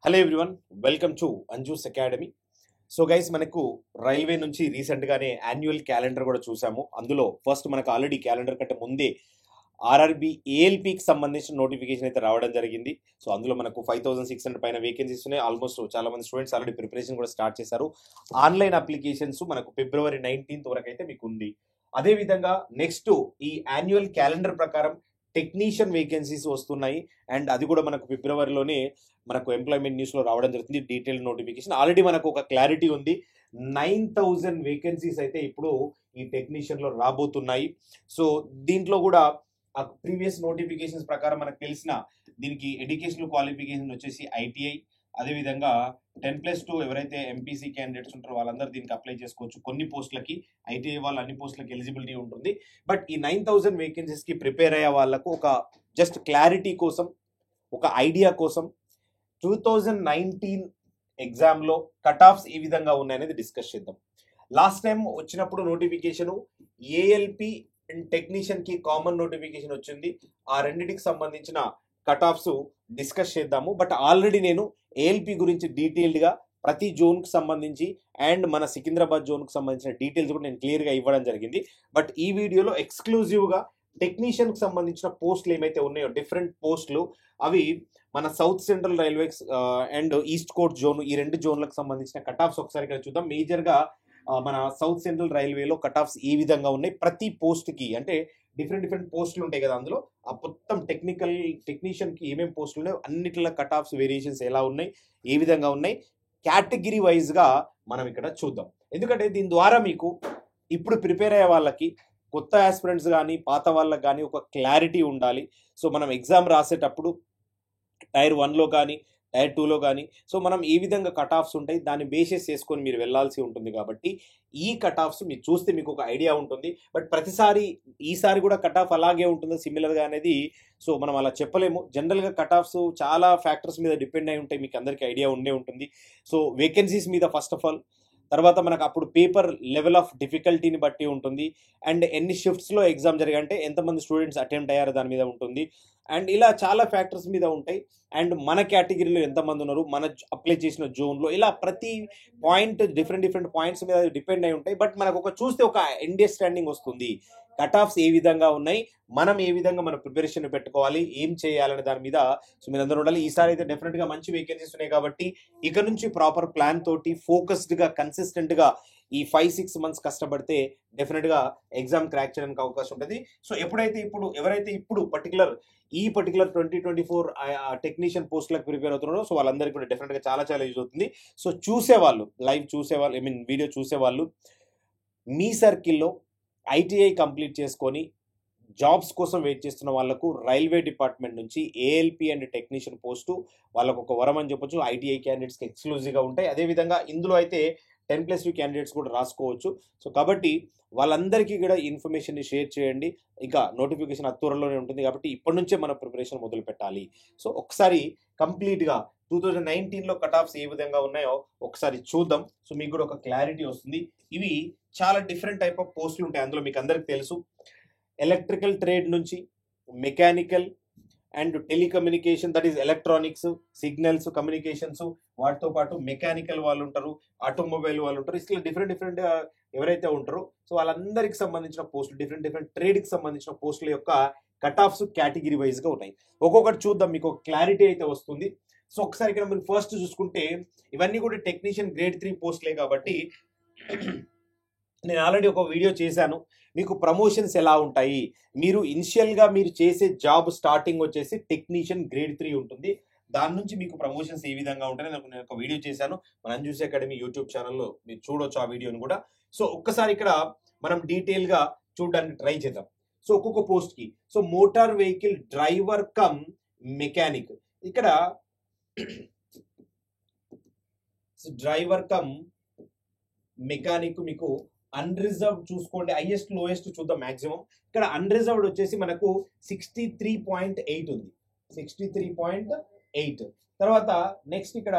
Hello everyone, welcome to Anju's academy. So guys, మనకు railway నుంచి రీసెంట్గానే యాన్యువల్ క్యాలెండర్ కూడా చూసాము. అందులో ఫస్ట్ మనకు ఆల్రెడీ క్యాలెండర్ కంటే ముందే ఆర్ఆర్బి ఏఎల్పికి సంబంధించిన నోటిఫికేషన్ అయితే రావడం జరిగింది. సో అందులో మనకు 5600 పైన వేకెన్సీస్ ఉన్నాయి. ఆల్మోస్ట్ చాలా మంది స్టూడెంట్స్ ఆల్రెడీ ప్రిపరేషన్ కూడా స్టార్ట్ చేశారు. ఆన్లైన్ అప్లికేషన్స్ మనకు ఫిబ్రవరి 19th వరకు అయితే మీకు ఉంది. అదేవిధంగా నెక్స్ట్ ఈ యాన్యువల్ క్యాలెండర్ ప్రకారం టెక్నీషియన్ వేకెన్సీస్ వస్తున్నాయి. అండ్ అది కూడా మనకు ఫిబ్రవరిలోనే మనకు ఎంప్లాయ్మెంట్ న్యూస్లో రావడం జరుగుతుంది. డీటెయిల్ నోటిఫికేషన్ ఆల్రెడీ మనకు ఒక క్లారిటీ ఉంది. 9000 వేకెన్సీస్ అయితే ఇప్పుడు ఈ టెక్నీషియన్లో రాబోతున్నాయి. సో దీంట్లో కూడా ప్రీవియస్ నోటిఫికేషన్స్ ప్రకారం మనకు తెలిసిన దీనికి ఎడ్యుకేషనల్ క్వాలిఫికేషన్ వచ్చేసి ఐటీఐ, అదేవిధంగా 10+2 ఎవరైతే ఎంపీసీ క్యాండిడేట్స్ ఉంటారో వాళ్ళందరూ దీనికి అప్లై చేసుకోవచ్చు. కొన్ని పోస్టులకి ఐటీఐ వాళ్ళు అన్ని పోస్టులకి ఎలిజిబిలిటీ ఉంటుంది. బట్ ఈ 9000 వేకెన్సీస్కి ప్రిపేర్ అయ్యే వాళ్ళకు ఒక జస్ట్ క్లారిటీ కోసం, ఒక ఐడియా కోసం 2019 ఎగ్జామ్లో కట్ ఆఫ్స్ ఏ విధంగా ఉన్నాయనేది డిస్కస్ చేద్దాం. లాస్ట్ టైం వచ్చినప్పుడు నోటిఫికేషన్ ఏఎల్పి అండ్ టెక్నీషియన్కి కామన్ నోటిఫికేషన్ వచ్చింది. ఆ రెండింటికి సంబంధించిన కట్ ఆఫ్స్ డిస్కస్ చేద్దాము. బట్ ఆల్రెడీ నేను ఏఎల్పి గురించి డీటెయిల్డ్గా ప్రతి జోన్కి సంబంధించి అండ్ మన సికింద్రాబాద్ జోన్కి సంబంధించిన డీటెయిల్స్ కూడా నేను క్లియర్గా ఇవ్వడం జరిగింది. బట్ ఈ వీడియోలో ఎక్స్క్లూజివ్గా టెక్నీషియన్కి సంబంధించిన పోస్టులు ఏమైతే ఉన్నాయో, డిఫరెంట్ పోస్టులు, అవి మన south central railway and east Coast zone, ఈ రెండు జోన్లకు సంబంధించిన కట్ ఆఫ్స్ ఒకసారి ఇక్కడ చూద్దాం. మేజర్గా మన సౌత్ సెంట్రల్ రైల్వేలో కట్ ఆఫ్స్ ఏ విధంగా ఉన్నాయి, ప్రతి పోస్ట్కి అంటే డిఫరెంట్ పోస్టులు ఉంటాయి కదా, అందులో ఆ మొత్తం టెక్నీషియన్కి ఏమేమి పోస్టులు ఉన్నాయో అన్నిటిలో కట్ ఆఫ్స్ వేరియేషన్స్ ఎలా ఉన్నాయి, ఏ విధంగా ఉన్నాయి, కేటగిరీ వైజ్గా మనం ఇక్కడ చూద్దాం. ఎందుకంటే దీని ద్వారా మీకు ఇప్పుడు ప్రిపేర్ అయ్యే వాళ్ళకి, కొత్త ఆస్పిరెంట్స్ కానీ పాత వాళ్ళకి కానీ ఒక క్లారిటీ ఉండాలి. సో మనం ఎగ్జామ్ రాసేటప్పుడు టైర్ 1లో కానీ టైర్ 2లో కానీ సో మనం ఏ విధంగా కట్ ఆఫ్స్ ఉంటాయి దాన్ని బేసెస్ చేసుకొని మీరు వెళ్ళాల్సి ఉంటుంది. కాబట్టి ఈ కట్ ఆఫ్స్ మీరు చూస్తే మీకు ఒక ఐడియా ఉంటుంది. బట్ ఈసారి కూడా కట్ ఆఫ్ అలాగే ఉంటుందో సిమిలర్గా అనేది సో మనం అలా చెప్పలేము. జనరల్గా కట్ ఆఫ్స్ చాలా ఫ్యాక్టర్స్ మీద డిపెండ్ అయి ఉంటాయి, మీకు అందరికీ ఐడియా ఉండే ఉంటుంది. సో వేకెన్సీస్ మీద ఫస్ట్ ఆఫ్ ఆల్, తర్వాత మనకు అప్పుడు పేపర్ లెవెల్ ఆఫ్ డిఫికల్టీని బట్టి ఉంటుంది. అండ్ ఎన్ని షిఫ్ట్స్లో ఎగ్జామ్ జరిగాయంటే ఎంతమంది స్టూడెంట్స్ అటెంప్ట్ అయ్యారో దాని మీద ఉంటుంది. అండ్ ఇలా చాలా ఫ్యాక్టర్స్ మీద ఉంటాయి. అండ్ మన కేటగిరీలో ఎంతమంది ఉన్నారు, మన అప్లై చేసిన జోన్లో, ఇలా ప్రతి పాయింట్ డిఫరెంట్ పాయింట్స్ మీద డిపెండ్ అయి ఉంటాయి. బట్ మనకు ఒక చూస్తే ఒక అండర్స్టాండింగ్ వస్తుంది, కట్ ఆఫ్స్ ఏ విధంగా ఉన్నాయి, మనం ఏ విధంగా మన ప్రిపరేషన్ పెట్టుకోవాలి, ఏం చేయాలనే దాని మీద సో మీరు అందరూ ఉండాలి. ఈసారి అయితే డెఫినెట్గా మంచి వేకెన్సీస్ ఉన్నాయి కాబట్టి ఇక నుంచి ప్రాపర్ ప్లాన్ తోటి ఫోకస్డ్గా కన్సిస్టెంట్గా ఈ 5-6 months కష్టపడితే డెఫినెట్గా ఎగ్జామ్ క్రాక్ చేయడానికి అవకాశం ఉంటుంది. సో ఎవరైతే ఇప్పుడు ఈ పర్టికులర్ 2024 టెక్నీషియన్ పోస్టులకు ప్రిపేర్ అవుతున్నారో సో వాళ్ళందరికీ కూడా డెఫినెట్గా చాలా యూజ్ అవుతుంది. సో చూసేవాళ్ళు, లైవ్ చూసేవాళ్ళు, వీడియో చూసేవాళ్ళు, మీ సర్కిల్లో ఐటీఐ కంప్లీట్ చేసుకొని జాబ్స్ కోసం వెయిట్ చేస్తున్న వాళ్ళకు రైల్వే డిపార్ట్మెంట్ నుంచి ఏఎల్పి అండ్ టెక్నీషియన్ పోస్టు వాళ్ళకు ఒక వరం అని చెప్పొచ్చు. ఐటీఐ క్యాండిడేట్స్కి ఎక్స్క్లూజివ్గా ఉంటాయి. అదేవిధంగా ఇందులో అయితే 10+2 క్యాండిడేట్స్ కూడా రాసుకోవచ్చు. సో కాబట్టి వాళ్ళందరికీ కూడా ఇన్ఫర్మేషన్ని షేర్ చేయండి. ఇంకా నోటిఫికేషన్ త్వరలోనే ఉంటుంది కాబట్టి ఇప్పటి నుంచే మన ప్రిపరేషన్ మొదలు పెట్టాలి. సో ఒకసారి కంప్లీట్గా 2019లో కట్ ఆఫ్స్ ఏ విధంగా ఉన్నాయో ఒకసారి చూద్దాం. సో మీకు కూడా ఒక క్లారిటీ వస్తుంది. ఇవి చాలా డిఫరెంట్ టైప్ ఆఫ్ పోస్టులు ఉంటాయి. అందులో మీకు అందరికి తెలుసు, ఎలక్ట్రికల్ ట్రేడ్ నుంచి mechanical and telecommunication, that is electronics, signals, communications, వాటితో పాటు మెకానికల్ వాళ్ళు ఉంటారు, ఆటోమొబైల్ వాళ్ళు ఉంటారు. ఇట్లా డిఫరెంట్ ఎవరైతే ఉంటారో సో వాళ్ళందరికి సంబంధించిన పోస్టులు, డిఫరెంట్ ట్రేడ్కి సంబంధించిన పోస్టుల యొక్క కట్ ఆఫ్స్ కేటగిరీ వైజ్గా ఉన్నాయి. ఒక్కొక్కటి చూద్దాం, మీకు ఒక క్లారిటీ అయితే వస్తుంది. సో ఒకసారి ఇక్కడ మీరు ఫస్ట్ చూసుకుంటే ఇవన్నీ కూడా టెక్నీషియన్ గ్రేడ్ 3 పోస్టులే కాబట్టి నేను ఆల్రెడీ ఒక వీడియో చేశాను, మీకు ప్రమోషన్స్ ఎలా ఉంటాయి, మీరు ఇనిషియల్గా మీరు చేసే జాబ్ స్టార్టింగ్ వచ్చేసి టెక్నీషియన్ గ్రేడ్ 3 ఉంటుంది, దాని నుంచి మీకు ప్రమోషన్స్ ఏ విధంగా ఉంటాయని నేను ఒక వీడియో చేశాను. మన అంజూస్ అకాడమీ యూట్యూబ్ ఛానల్లో మీరు చూడొచ్చు ఆ వీడియోని కూడా. సో ఒక్కసారి ఇక్కడ మనం డీటెయిల్గా చూడడానికి ట్రై చేద్దాం. సో ఒక్కొక్క పోస్ట్కి so motor vehicle driver cum mechanic, ఇక్కడ డ్రైవర్ కమ్ మెకానిక్ మీకు అన్రిజర్వ్డ్ చూసుకోండి, హైయెస్ట్ లోయెస్ట్ చూద్దాం. మాక్సిమం ఇక్కడ అన్రిజర్వ్డ్ వచ్చేసి మనకు 63.8 ఉంది, 63.8. తర్వాత నెక్స్ట్ ఇక్కడ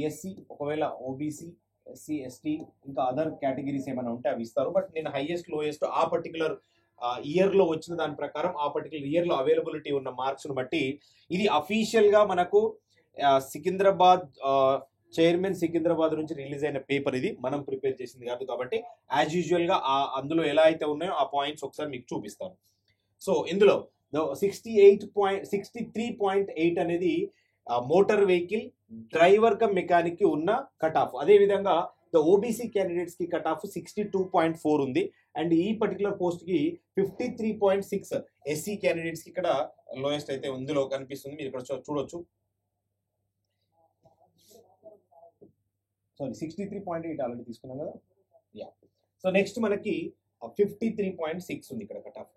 ఎస్సీ, ఒకవేళ ఓబీసీ, ఎస్సీ, ఎస్టీ, ఇంకా అదర్ కేటగిరీస్ ఏమైనా ఉంటే అవి ఇస్తారు. బట్ నేను హైయెస్ట్ లోయెస్ట్ ఆ పర్టికులర్ ఇయర్లో వచ్చిన దాని ప్రకారం, ఆ పర్టికులర్ ఇయర్లో అవైలబిలిటీ ఉన్న మార్క్స్ను బట్టి ఇది అఫీషియల్గా మనకు సికింద్రాబాద్ చైర్మన్ సికింద్రాబాద్ నుంచి రిలీజ్ అయిన పేపర్ ఇది, మనం ప్రిపేర్ చేసింది కాదు కాబట్టి యాజ్ యూజువల్ గా అందులో ఎలా అయితే ఉన్నాయో ఆ పాయింట్స్ ఒకసారి మీకు చూపిస్తాను. సో ఇందులో 63.8 అనేది motor vehicle driver cum mechanic కి ఉన్న కట్ ఆఫ్. అదే విధంగా ఓబీసీ క్యాండిడేట్స్ కి కట్ ఆఫ్ 62.4 ఉంది. అండ్ ఈ పర్టికులర్ పోస్ట్ కి 53.6 ఎస్సీ క్యాండిడేట్స్ కి ఇక్కడ లోయెస్ట్ అయితే ఇందులో కనిపిస్తుంది. మీరు ఇక్కడ చూడొచ్చు. సారీ 63.8 ఆల్రెడీ తీసుకున్నాం కదా. యా, సో నెక్స్ట్ మనకి 53.6 ఉంది ఇక్కడ కట్ ఆఫ్.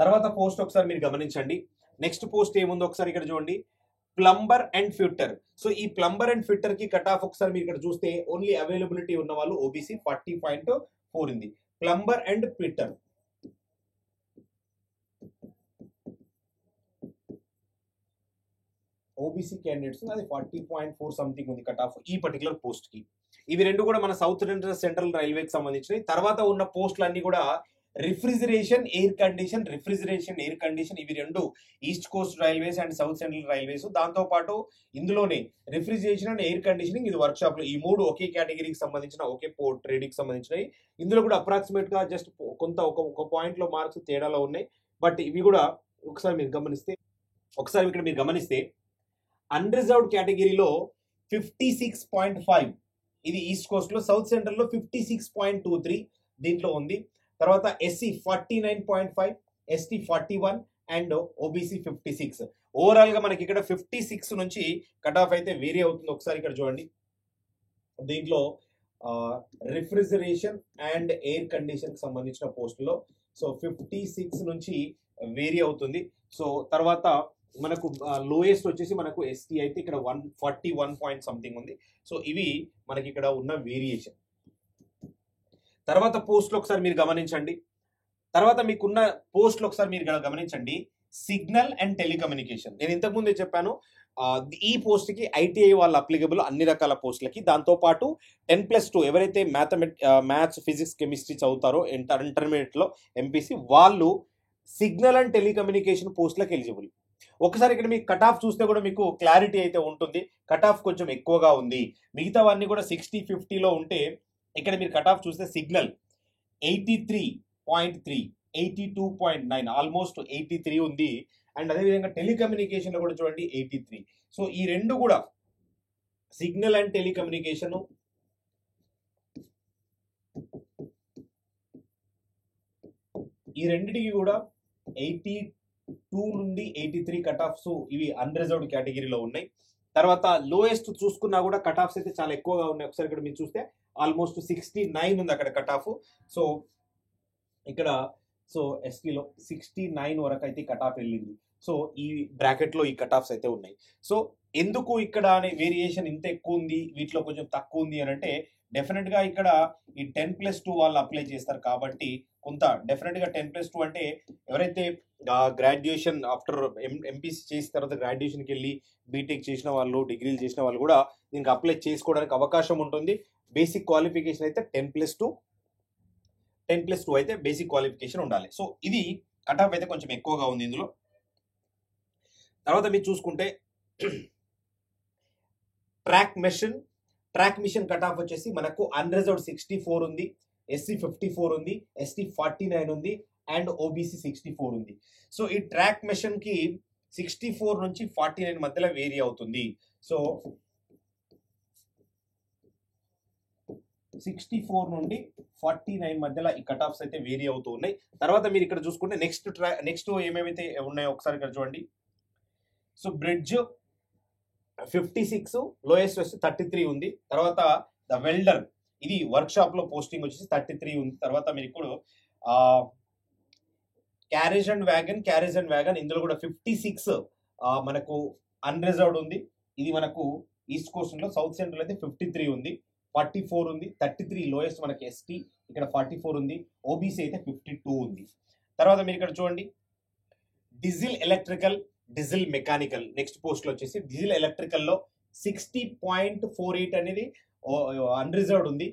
తర్వాత పోస్ట్ ఒకసారి మీరు గమనించండి. నెక్స్ట్ పోస్ట్ ఏముందో ఒకసారి ఇక్కడ చూడండి, ప్లంబర్ అండ్ ఫిట్టర్. సో ఈ ప్లంబర్ అండ్ ఫిట్టర్ కి కట్ ఆఫ్ ఒకసారి మీరు ఇక్కడ చూస్తే ఓన్లీ అవైలబిలిటీ ఉన్న వాళ్ళు ఓబీసీ 40.4 ఉంది. Plumber and fitter OBC candidates అది 40.4 సంథింగ్ ఉంది కట్ ఆఫ్ ఈ పర్టికులర్ పోస్ట్ కి. ఇవి రెండు కూడా మన సౌత్ సెంట్రల్ రైల్వేకి సంబంధించినవి. తర్వాత ఉన్న పోస్టులు అన్ని కూడా రిఫ్రిజిరేషన్ ఎయిర్ కండిషన్ ఇవి రెండు east Coast railways and south central railways. దాంతో పాటు ఇందులోనే రిఫ్రిజిరేషన్ అండ్ ఎయిర్ కండిషనింగ్ ఇది వర్క్ షాప్ లో, ఈ మూడు ఒకే కేటగిరీకి సంబంధించిన ఒకే పోర్ట్ ట్రేడింగ్ సంబంధించినవి. ఇందులో కూడా అప్రాక్సిమేట్ గా జస్ట్ కొంత ఒక పాయింట్ లో మార్క్స్ తేడాలో ఉన్నాయి. బట్ ఇవి కూడా ఒకసారి మీరు గమనిస్తే అన్రిజర్వ్డ్ కేటగిరీలో 56.5 ఇది ఈస్ట్ కోస్ట్ లో, సౌత్ సెంట్రల్ లో 56.23 దీంట్లో ఉంది. తర్వాత SC 49.5, ST 41 and OBC 56. Overall గా మనకి ఇక్కడ 56 నుంచి కట్ ఆఫ్ అయితే వేరీ అవుతుంది. ఒకసారి ఇక్కడ చూడండి, దీంట్లో రిఫ్రిజరేషన్ అండ్ ఎయిర్ కండిషన్ కి సంబంధించిన పోస్టులో సో 56 నుంచి వేరీ అవుతుంది. సో తర్వాత మనకు లోయెస్ట్ వచ్చేసి మనకు ఎస్టీ అయితే ఇక్కడ 141 పాయింట్ సంథింగ్ ఉంది. సో ఇవి మనకి ఇక్కడ ఉన్న వేరియేషన్. తర్వాత పోస్టులు ఒకసారి మీరు గమనించండి. తర్వాత మీకున్న పోస్టులు ఒకసారి మీరు గమనించండి. సిగ్నల్ అండ్ టెలికమ్యూనికేషన్, నేను ఇంతకుముందే చెప్పాను ఈ పోస్ట్ కి ఐటీఐ వాళ్ళు అప్లికబుల్ అన్ని రకాల పోస్టులకి. దాంతోపాటు 10+2 ఎవరైతే మ్యాథ్స్ ఫిజిక్స్ కెమిస్ట్రీ చదువుతారో ఇంటర్మీడియట్ లో ఎంపీసీ వాళ్ళు సిగ్నల్ అండ్ టెలికమ్యూనికేషన్ పోస్టులకు ఎలిజిబుల్. ఒకసారి ఇక్కడ మీకు కట్ ఆఫ్ చూస్తే కూడా మీకు క్లారిటీ అయితే ఉంటుంది. కట్ ఆఫ్ కొంచెం ఎక్కువగా ఉంది. మిగతావన్నీ కూడా 60-50లో ఉంటే ఇక్కడ మీరు కట్ ఆఫ్ చూస్తే సిగ్నల్ 83.3, 82.9 ఆల్మోస్ట్ 83 ఉంది. అండ్ అదేవిధంగా టెలికమ్యూనికేషన్ లో కూడా చూడండి 83. సో ఈ రెండు కూడా సిగ్నల్ అండ్ టెలికమ్యూనికేషన్ ఈ రెండిటికి కూడా 82 నుండి 83 కట్ ఆఫ్స్ ఇవి అన్రిజర్వ్డ్ కేటగిరీలో ఉన్నాయి. తర్వాత లోయెస్ట్ చూసుకున్నా కూడా కట్ ఆఫ్స్ అయితే చాలా ఎక్కువగా ఉన్నాయి. ఒకసారి ఇక్కడ మీరు చూస్తే ఆల్మోస్ట్ 69 ఉంది అక్కడ కట్ ఆఫ్. సో ఇక్కడ సో ఎస్టీలో 69 వరకు అయితే కట్ ఆఫ్ వెళ్ళింది. సో ఈ బ్రాకెట్ లో ఈ కట్ ఆఫ్స్ అయితే ఉన్నాయి. సో ఎందుకు ఇక్కడ వేరియేషన్ ఇంత ఎక్కువ ఉంది, వీటిలో కొంచెం తక్కువ ఉంది అని అంటే డెఫినెట్ గా ఇక్కడ ఈ 10+2 వాళ్ళు అప్లై చేస్తారు కాబట్టి కొంత డెఫినెట్ గా 10+2 అంటే ఎవరైతే గ్రాడ్యుయేషన్ ఆఫ్టర్ ఎంపీసీ చేసిన తర్వాత గ్రాడ్యుయేషన్కి వెళ్ళి బీటెక్ చేసిన వాళ్ళు, డిగ్రీలు చేసిన వాళ్ళు కూడా దీనికి అప్లై చేసుకోవడానికి అవకాశం ఉంటుంది. బేసిక్ క్వాలిఫికేషన్ అయితే 10+2 అయితే బేసిక్ క్వాలిఫికేషన్ ఉండాలి. సో ఇది కట్ ఆఫ్ అయితే కొంచెం ఎక్కువగా ఉంది ఇందులో. తర్వాత మీరు చూసుకుంటే ట్రాక్ మిషన్ కట్ ఆఫ్ వచ్చేసి మనకు అన్రిజర్వ్డ్ 64 ఉంది, ఎస్సీ 54 ఉంది, ఎస్టీ 49 ఉంది అండ్ ఓబీసీ 64 ఉంది. సో ఈ ట్రాక్ మిషన్ కి 64 నుంచి 49 మధ్యలో వేరీ అవుతుంది. సో 64 నుండి 49 మధ్యలో ఈ కట్ ఆఫ్స్ అయితే వేరీ అవుతూ ఉన్నాయి. తర్వాత మీరు ఇక్కడ చూసుకుంటే నెక్స్ట్ ఏమేమైతే ఉన్నాయో ఒకసారి ఇక్కడ చూడండి. సో బ్రిడ్జ్ 56, లోయెస్ట్ వచ్చి 33 ఉంది. తర్వాత ద వెల్డర్ ఇది వర్క్ షాప్ లో పోస్టింగ్ వచ్చేసి 33 ఉంది. తర్వాత మీరు ఇప్పుడు క్యారేజ్ అండ్ వ్యాగన్ ఇందులో కూడా 56 మనకు అన్రిజర్వ్డ్ ఉంది. ఇది మనకు ఈస్ట్ కోస్ట్ లో, సౌత్ సెంట్రల్ అయితే 53 ఉంది, 44 ఉంది, 33 లోయెస్ట్ మనకి ఎస్టీ, ఇక్కడ 44 ఉంది, ఓబీసీ అయితే 52 ఉంది. తర్వాత మీరు ఇక్కడ చూడండి డీజిల్ మెకానికల్ నెక్స్ట్ పోస్ట్ లో వచ్చేసి డీజిల్ ఎలక్ట్రికల్ లో 60.48 అనేది అన్రిజర్వ్డ్ ఉంది.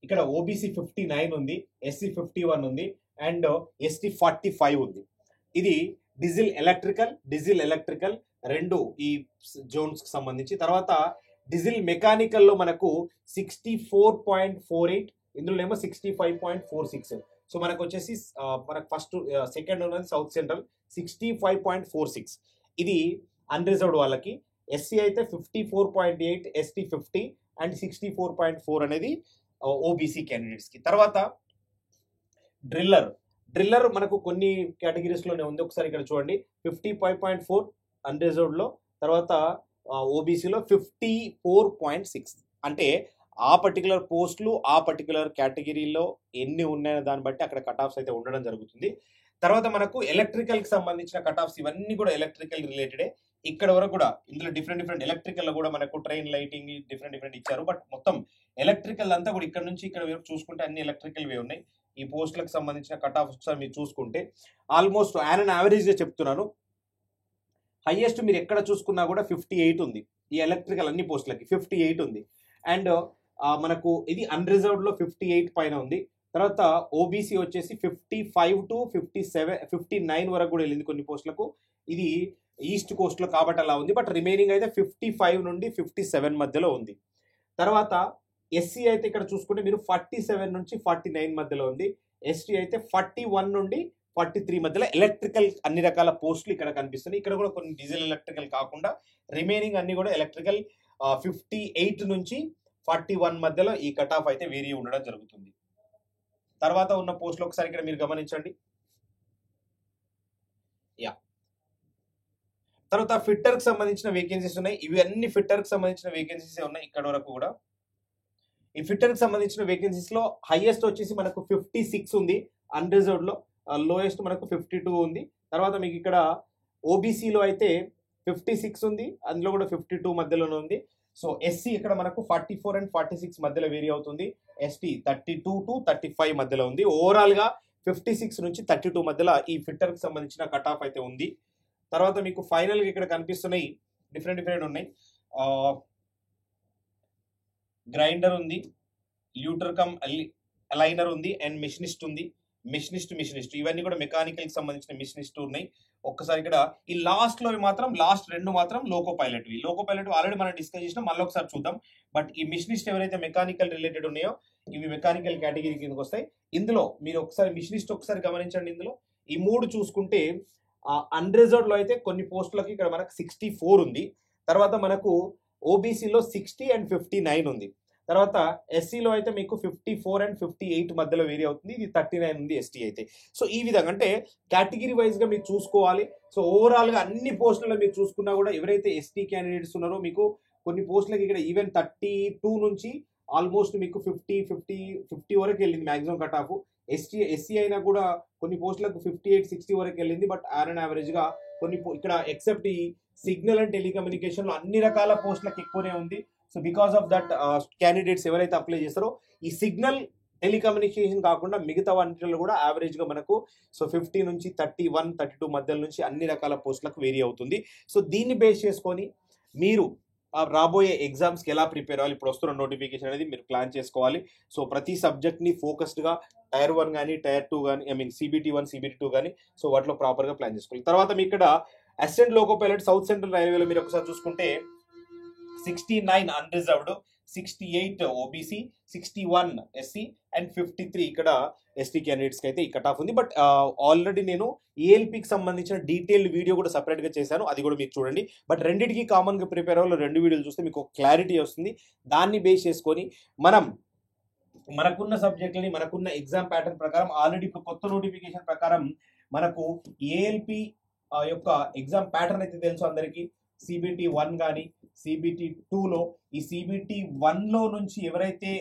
ఇక్కడ ఓబీసీ 59 ఉంది, ఎస్సీ 51 ఉంది అండ్ ఎస్టీ 45 ఉంది. ఇది డీజిల్ ఎలక్ట్రికల్ రెండు ఈ జోన్స్ కి సంబంధించి. తర్వాత డీజిల్ మెకానికల్లో మనకు 64.48, ఇందులోనేమో 65.46. సో మనకు వచ్చేసి మనకు ఫస్ట్ సెకండ్ ఉన్నది సౌత్ సెంట్రల్ 65.46. ఇది అన్రిజర్వ్డ్ వాళ్ళకి. ఎస్సీ అయితే 54.8, ఎస్టీ 50 అండ్ 64.4 అనేది ఓబీసీ క్యాండిడేట్స్ కి. తర్వాత డ్రిల్లర్ మనకు కొన్ని కేటగిరీస్ లోనే ఉంది. ఒకసారి ఇక్కడ చూడండి, 55.4 అన్రిజర్వ్డ్ లో, తర్వాత ఓబీసీలో 54.6. అంటే ఆ పర్టికులర్ పోస్టులు ఆ పర్టికులర్ కేటగిరీలో ఎన్ని ఉన్నాయో దాన్ని బట్టి అక్కడ కట్ ఆఫ్స్ అయితే ఉండడం జరుగుతుంది. తర్వాత మనకు ఎలక్ట్రికల్ కి సంబంధించిన కట్ ఆఫ్స్ ఇవన్నీ కూడా ఎలక్ట్రికల్ రిలేటెడే. ఇక్కడ వరకు కూడా ఇందులో డిఫరెంట్ ఎలక్ట్రికల్ లో కూడా మనకు ట్రైన్ లైటింగ్ డిఫరెంట్ ఇచ్చారు. బట్ మొత్తం ఎలక్ట్రికల్ అంతా కూడా ఇక్కడ నుంచి ఇక్కడ వరకు చూసుకుంటే అన్ని ఎలక్ట్రికల్ వే ఉన్నాయి. ఈ పోస్టులకు సంబంధించిన కట్ ఆఫ్ ఒకసారి మీరు చూసుకుంటే ఆల్మోస్ట్ యాన్ యావరేజ్ గా చెప్తున్నాను, హైయెస్ట్ మీరు ఎక్కడ చూసుకున్నా కూడా 58 ఉంది. ఈ ఎలక్ట్రికల్ అన్ని పోస్టులకి 58 ఉంది. అండ్ మనకు ఇది అన్రిజర్వ్డ్ లో 58 పైన ఉంది. తర్వాత ఓబీసీ వచ్చేసి 55 to 57, 59 వరకు కూడా వెళ్ళింది కొన్ని పోస్టులకు. ఇది ఈస్ట్ కోస్ట్ లో కాబట్టి అలా ఉంది. బట్ రిమైనింగ్ అయితే 55 నుండి 57 మధ్యలో ఉంది. తర్వాత ఎస్సీ అయితే ఇక్కడ చూసుకుంటే మీరు 47 నుంచి 49 మధ్యలో ఉంది. ఎస్టీ అయితే 41 నుండి 43 మధ్యలో ఎలక్ట్రికల్ అన్ని రకాల పోస్టులు ఇక్కడ కనిపిస్తున్నాయి. ఇక్కడ కూడా కొన్ని డీజిల్ ఎలక్ట్రికల్ కాకుండా రిమైనింగ్ అన్ని కూడా ఎలక్ట్రికల్ 58 నుంచి 41 మధ్యలో ఈ కట్ ఆఫ్ అయితే వేరీ ఉండడం జరుగుతుంది. తర్వాత ఉన్న పోస్టులు ఒకసారి ఇక్కడ మీరు గమనించండి. తర్వాత ఫిట్టర్ కి సంబంధించిన వేకెన్సీస్ ఉన్నాయి. ఇవి అన్ని ఫిట్టర్ కి సంబంధించిన వేకెన్సీస్ ఉన్నాయి. ఇక్కడ వరకు కూడా ఈ ఫిట్టర్ కి సంబంధించిన వేకెన్సీస్ లో హైయెస్ట్ వచ్చేసి మనకు 56 ఉంది అన్రిజర్వ్డ్ లో, లోయెస్ట్ మనకు 52 ఉంది. తర్వాత మీకు ఇక్కడ ఓబీసీలో అయితే 56 ఉంది, అందులో కూడా 52 మధ్యలోనే ఉంది. సో ఎస్సీ ఇక్కడ మనకు 44 అండ్ 46 మధ్యలో వేరీ అవుతుంది. ఎస్టీ 32 to 35 మధ్యలో ఉంది. ఓవరాల్ గా 56 నుంచి 32 మధ్యలో ఈ ఫిట్టర్ కి సంబంధించిన కట్ ఆఫ్ అయితే ఉంది. తర్వాత మీకు ఫైనల్ గా ఇక్కడ కనిపిస్తున్నాయి డిఫరెంట్ ఉన్నాయి. గ్రైండర్ ఉంది, ల్యూటర్ కమ్ అలైనర్ ఉంది, అండ్ మిషనిస్ట్ ఉంది. మిషనిస్ట్ ఇవన్నీ కూడా మెకానికల్ కి సంబంధించిన మిషనిస్ట్ ఉన్నాయి. ఒక్కసారి ఇక్కడ ఈ లాస్ట్ రెండు మాత్రం లోకో పైలట్ ఆల్రెడీ మనం డిస్కస్ చేసినాం, మళ్ళీ ఒకసారి చూద్దాం. బట్ ఈ మిషనిస్ట్ ఎవరైతే మెకానికల్ రిలేటెడ్ ఉన్నాయో ఇవి మెకానికల్ కేటగిరీ కిందకి వస్తాయి. ఇందులో మీరు ఒకసారి మిషనిస్ట్ ఒకసారి గమనించండి. ఇందులో ఈ మూడు చూసుకుంటే అన్రిజర్వ్డ్ లో అయితే కొన్ని పోస్టులకి ఇక్కడ మనకు 64 ఉంది. తర్వాత మనకు ఓబీసీలో 60 and 59 ఉంది. తర్వాత ఎస్సీలో అయితే మీకు 54 and 58 మధ్యలో వేరీ అవుతుంది. ఇది 39 ఉంది ఎస్టీ అయితే. సో ఈ విధంగా అంటే కేటగిరీ వైజ్ గా మీరు చూసుకోవాలి. సో ఓవరాల్ గా అన్ని పోస్టులలో మీరు చూసుకున్నా కూడా ఎవరైతే ఎస్టీ క్యాండిడేట్స్ ఉన్నారో మీకు కొన్ని పోస్టులకి ఇక్కడ ఈవెన్ 32 నుంచి ఆల్మోస్ట్ మీకు 50 వరకు వెళ్ళింది మాక్సిమం కట్ ఆఫ్. ఎస్సీ అయినా కూడా కొన్ని పోస్టులకు 58-60 వరకు వెళ్ళింది. బట్ యావరేజ్ గా కొన్ని ఇక్కడ ఎక్సెప్ట్ ఈ సిగ్నల్ అండ్ టెలికమ్యూనికేషన్ లో అన్ని రకాల పోస్టులకు ఎక్కువనే ఉంది. So because of that candidates ఎవరైతే అప్లై చేస్తారో ఈ సిగ్నల్ టెలికమ్యూనికేషన్ కాకుండా మిగతా వాటిలో కూడా యావరేజ్ గా మనకు 50 నుంచి 31-32 మధ్యలో నుంచి అన్ని రకాల పోస్టులకు వేరీ అవుతుంది. సో దీన్ని బేస్ చేసుకొని మీరు రాబోయే ఎగ్జామ్స్ కి ఎలా ప్రిపేర్ అవ్వాలి, ఇప్పుడు వస్తున్న నోటిఫికేషన్ అనేది మీరు ప్లాన్ చేసుకోవాలి. సో ప్రతి సబ్జెక్ట్ ని ఫోకస్డ్ గా టైర్ 1 కానీ టైర్ 2 కానీ CBT 1 CBT 2 కానీ సో వాటిలో ప్రాపర్ గా ప్లాన్ చేసుకోవాలి. తర్వాత మీ ఇక్కడ assistant loco pilot south central రైల్వేలో మీరు ఒకసారి చూసుకుంటే 69 అన్రిజర్వ్డ్, 68 ఓబీసీ, 61 ఎస్సీ అండ్ 53 ఇక్కడ ఎస్టీ క్యాండిడేట్స్ కి అయితే ఈ కట్ ఆఫ్ ఉంది. బట్ ఆల్రెడీ నేను ఏఎల్పీకి సంబంధించిన డీటెయిల్డ్ వీడియో కూడా సపరేట్ గా చేశాను, అది కూడా మీరు చూడండి. బట్ రెండింటికి కామన్ గా ప్రిపేర్ అవ్వాలి, రెండు వీడియోలు చూస్తే మీకు క్లారిటీ వస్తుంది. దాన్ని బేస్ చేసుకొని మనకున్న సబ్జెక్టులని మనకున్న ఎగ్జామ్ ప్యాటర్న్ ప్రకారం ఆల్రెడీ ఇప్పుడు కొత్త నోటిఫికేషన్ ప్రకారం మనకు ఏఎల్పి యొక్క ఎగ్జామ్ ప్యాటర్న్ అయితే తెలుసు అందరికీ. CBT 1 కానీ CBT 2లో ఈ CBT 1లో నుంచి ఎవరైతే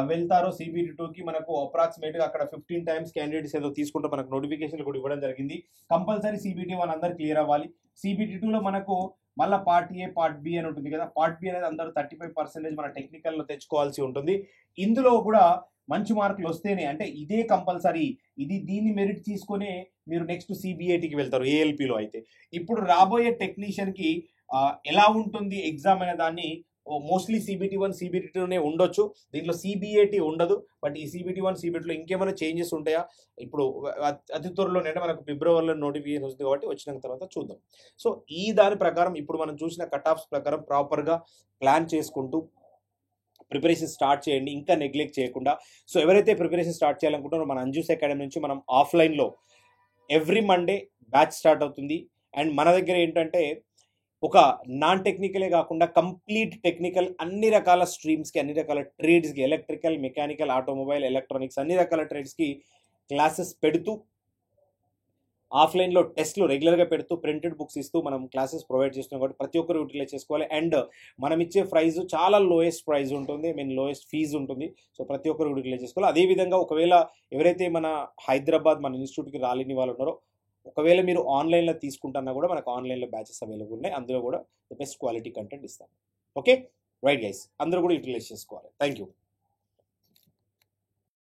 వెళ్తారో CBT 2కి మనకు అప్రాక్సిమేట్ గా అక్కడ 15 times క్యాండిడేట్స్ ఏదో తీసుకుంటూ మనకు నోటిఫికేషన్ కూడా ఇవ్వడం జరిగింది. కంపల్సరీ CBT 1 అందరు క్లియర్ అవ్వాలి. CBT 2లో మనకు మళ్ళీ పార్ట్ ఏ పార్ట్ బి అని ఉంటుంది కదా. పార్ట్ బి అనేది అందరూ 35% మన టెక్నికల్ లో తెచ్చుకోవాల్సి ఉంటుంది. ఇందులో కూడా మంచి మార్కులు వస్తేనే, అంటే ఇదే కంపల్సరీ, దీన్ని మెరిట్ తీసుకునే మీరు నెక్స్ట్ CBATకి వెళ్తారు ఏఎల్పిలో అయితే. ఇప్పుడు రాబోయే టెక్నీషియన్ కి ఎలా ఉంటుంది ఎగ్జామ్ అనే దాన్ని మోస్ట్లీ CBT1 CBT2 ఉండొచ్చు, దీంట్లో CBAT ఉండదు. బట్ ఈ CBT1 CBT2లో ఇంకేమైనా చేంజెస్ ఉంటాయా ఇప్పుడు అతి త్వరలోనే, అంటే మనకు ఫిబ్రవరిలో నోటిఫికేషన్ వస్తుంది కాబట్టి వచ్చిన తర్వాత చూద్దాం. సో ఈ దాని ప్రకారం ఇప్పుడు మనం చూసిన కట్ ఆఫ్స్ ప్రకారం ప్రాపర్గా ప్లాన్ చేసుకుంటూ ప్రిపరేషన్ స్టార్ట్ చేయండి, ఇంకా నెగ్లెక్ట్ చేయకుండా. సో ఎవరైతే ప్రిపరేషన్ స్టార్ట్ చేయాలనుకుంటారో మన అంజూస్ అకాడమీ నుంచి మనం ఆఫ్లైన్లో ఎవ్రీ మండే బ్యాచ్ స్టార్ట్ అవుతుంది. అండ్ మన దగ్గర ఏంటంటే ఒక నాన్ టెక్నికలే కాకుండా కంప్లీట్ టెక్నికల్ అన్ని రకాల స్ట్రీమ్స్కి, అన్ని రకాల ట్రేడ్స్కి, ఎలక్ట్రికల్, మెకానికల్, ఆటోమొబైల్, ఎలక్ట్రానిక్స్ అన్ని రకాల ట్రేడ్స్కి క్లాసెస్ పెడుతూ, ఆఫ్లైన్లో టెస్ట్లు రెగ్యులర్గా పెడుతూ, ప్రింటెడ్ బుక్స్ ఇస్తూ మనం క్లాసెస్ ప్రొవైడ్ చేస్తున్నాం కాబట్టి ప్రతి ఒక్కరు యూటిలైజ్ చేసుకోవాలి. అండ్ మనం ఇచ్చే ప్రైస్ చాలా లోయెస్ట్ ప్రైస్ ఉంటుంది, లోయెస్ట్ ఫీజు ఉంటుంది. సో ప్రతి ఒక్కరు యూటిలైజ్ చేసుకోవాలి. అదేవిధంగా ఒకవేళ ఎవరైతే మన హైదరాబాద్ మన ఇన్స్టిట్యూట్కి రాలేని వాళ్ళు ఉన్నారో, ఒకవేళ మీరు ఆన్లైన్లో తీసుకుంటున్నా కూడా మనకు ఆన్లైన్లో బ్యాచెస్ అవైలబుల్ ఉన్నాయి, అందులో కూడా బెస్ట్ క్వాలిటీ కంటెంట్ ఇస్తాం. ఓకే రైట్ గైస్, అందరూ కూడా యూటిలైజ్ చేసుకోవాలి. Thank you.